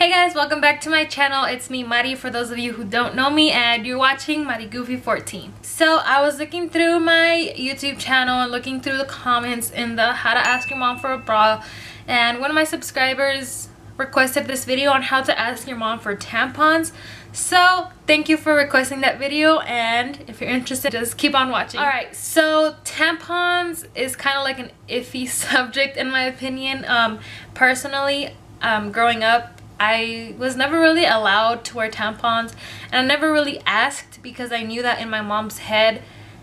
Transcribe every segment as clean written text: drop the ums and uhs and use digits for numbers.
Hey guys, welcome back to my channel. It's me, Mari, for those of you who don't know me, and you're watching Mari Goofy 14. So I was looking through my YouTube channel and looking through the comments in the how to ask your mom for a bra, and one of my subscribers requested this video on how to ask your mom for tampons. So thank you for requesting that video, and if you're interested, just keep on watching. Alright, so tampons is kind of like an iffy subject in my opinion. Personally, growing up, I was never really allowed to wear tampons, and I never really asked because I knew that in my mom's head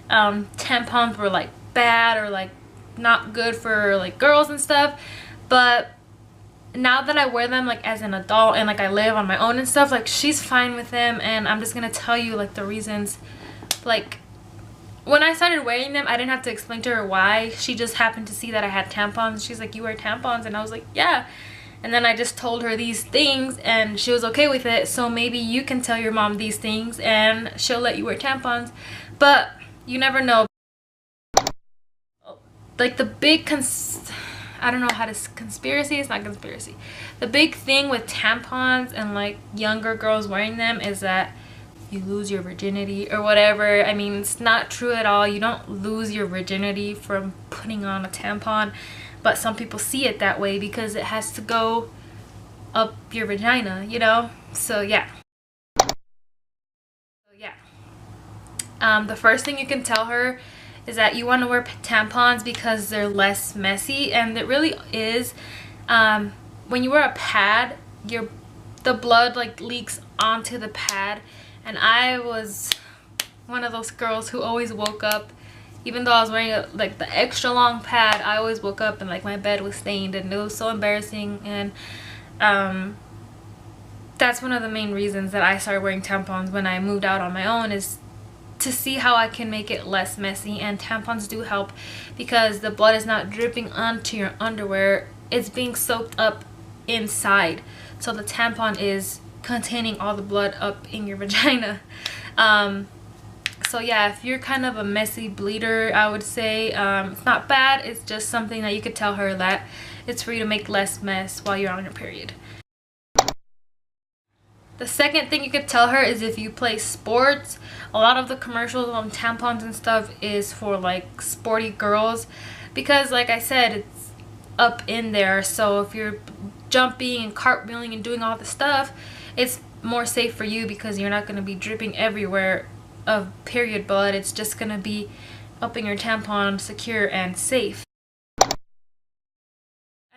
tampons were like bad or like not good for like girls and stuff. But now that I wear them like as an adult and like I live on my own and stuff, like she's fine with them, and I'm just gonna tell you like the reasons. Like when I started wearing them, I didn't have to explain to her why. She just happened to see that I had tampons. She's like, "You wear tampons?" And I was like, "Yeah." And then I just told her these things and she was okay with it. So maybe you can tell your mom these things and she'll let you wear tampons. But you never know. Like the big I don't know how to conspiracy. It's not conspiracy. The big thing with tampons and like younger girls wearing them is that you lose your virginity or whatever. I mean, it's not true at all. You don't lose your virginity from putting on a tampon. But some people see it that way because it has to go up your vagina, you know? So yeah. The first thing you can tell her is that you want to wear tampons because they're less messy, and it really is. When you wear a pad, the blood like leaks onto the pad, and I was one of those girls who always woke up. Even though I was wearing like the extra long pad, I always woke up and like my bed was stained, and it was so embarrassing. And that's one of the main reasons that I started wearing tampons when I moved out on my own, is to see how I can make it less messy. And tampons do help because the blood is not dripping onto your underwear, it's being soaked up inside. So the tampon is containing all the blood up in your vagina. So yeah, if you're kind of a messy bleeder, I would say it's not bad. It's just something that you could tell her that it's for you to make less mess while you're on your period. The second thing you could tell her is if you play sports, a lot of the commercials on tampons and stuff is for like sporty girls, because like I said, it's up in there. So if you're jumping and cartwheeling and doing all the stuff, it's more safe for you because you're not going to be dripping everywhere of period blood. It's just gonna be up in your tampon, secure and safe. I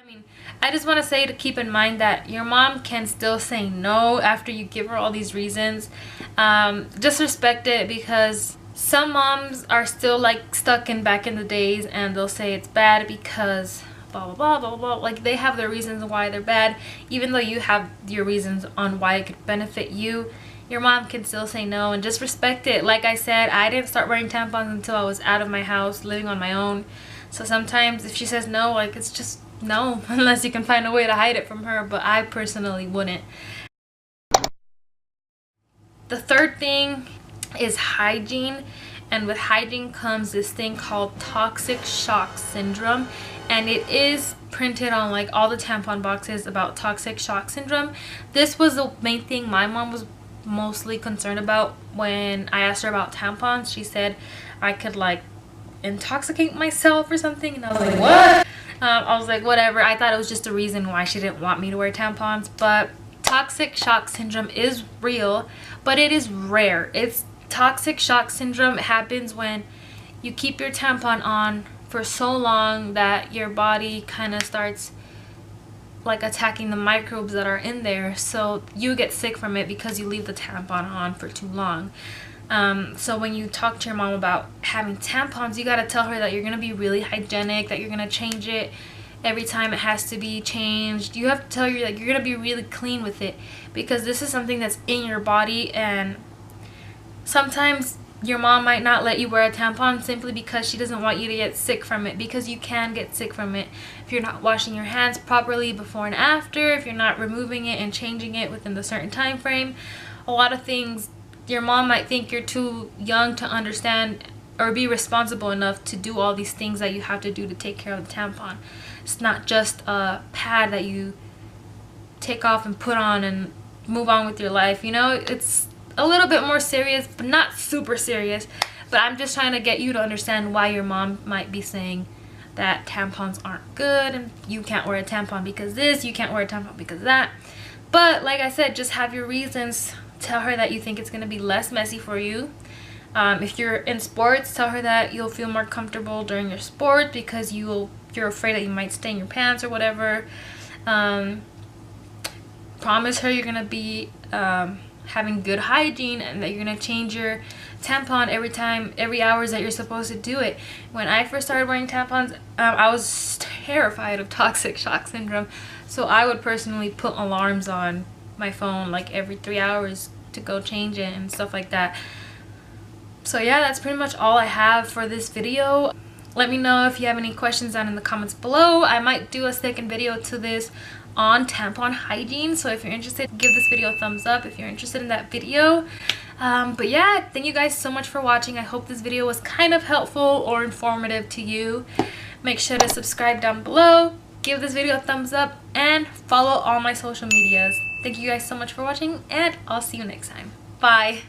mean, I just want to say to keep in mind that your mom can still say no after you give her all these reasons. Just respect it, because some moms are still like stuck in back in the days, and they'll say it's bad because blah blah blah blah blah. Like they have their reasons why they're bad, even though you have your reasons on why it could benefit you. Your mom can still say no, and just respect it. Like I said, I didn't start wearing tampons until I was out of my house, living on my own. So sometimes if she says no, like it's just no, unless you can find a way to hide it from her, but I personally wouldn't. The third thing is hygiene, and with hygiene comes this thing called toxic shock syndrome, and it is printed on like all the tampon boxes about toxic shock syndrome. This was the main thing my mom was mostly concerned about when I asked her about tampons. She said I could like intoxicate myself or something, and I was like, what? I was like, whatever. I thought it was just a reason why she didn't want me to wear tampons. But toxic shock syndrome is real, but it is rare. It's toxic shock syndrome happens when you keep your tampon on for so long that your body kind of starts like attacking the microbes that are in there, so you get sick from it because you leave the tampon on for too long. So when you talk to your mom about having tampons, you got to tell her that you're going to be really hygienic, that you're going to change it every time it has to be changed. You have to tell her that you're going to be really clean with it, because this is something that's in your body, and sometimes your mom might not let you wear a tampon simply because she doesn't want you to get sick from it, because you can get sick from it if you're not washing your hands properly before and after, if you're not removing it and changing it within the certain time frame. A lot of things your mom might think you're too young to understand or be responsible enough to do all these things that you have to do to take care of the tampon. It's not just a pad that you take off and put on and move on with your life. You know, it's a little bit more serious, but not super serious. But I'm just trying to get you to understand why your mom might be saying that tampons aren't good and you can't wear a tampon because this, you can't wear a tampon because that. But like I said, just have your reasons. Tell her that you think it's going to be less messy for you. If you're in sports, tell her that you'll feel more comfortable during your sport because you're afraid that you might stain your pants or whatever. Promise her you're going to be having good hygiene and that you're going to change your tampon every hours that you're supposed to do it. When I first started wearing tampons, I was terrified of toxic shock syndrome, so I would personally put alarms on my phone like every 3 hours to go change it and stuff like that. So yeah, that's pretty much all I have for this video. Let me know if you have any questions down in the comments below. I might do a second video to this on tampon hygiene, so if you're interested, give this video a thumbs up if you're interested in that video. But yeah, thank you guys so much for watching. I hope this video was kind of helpful or informative to you. Make sure to subscribe down below, give this video a thumbs up, and follow all my social medias. Thank you guys so much for watching, and I'll see you next time. Bye.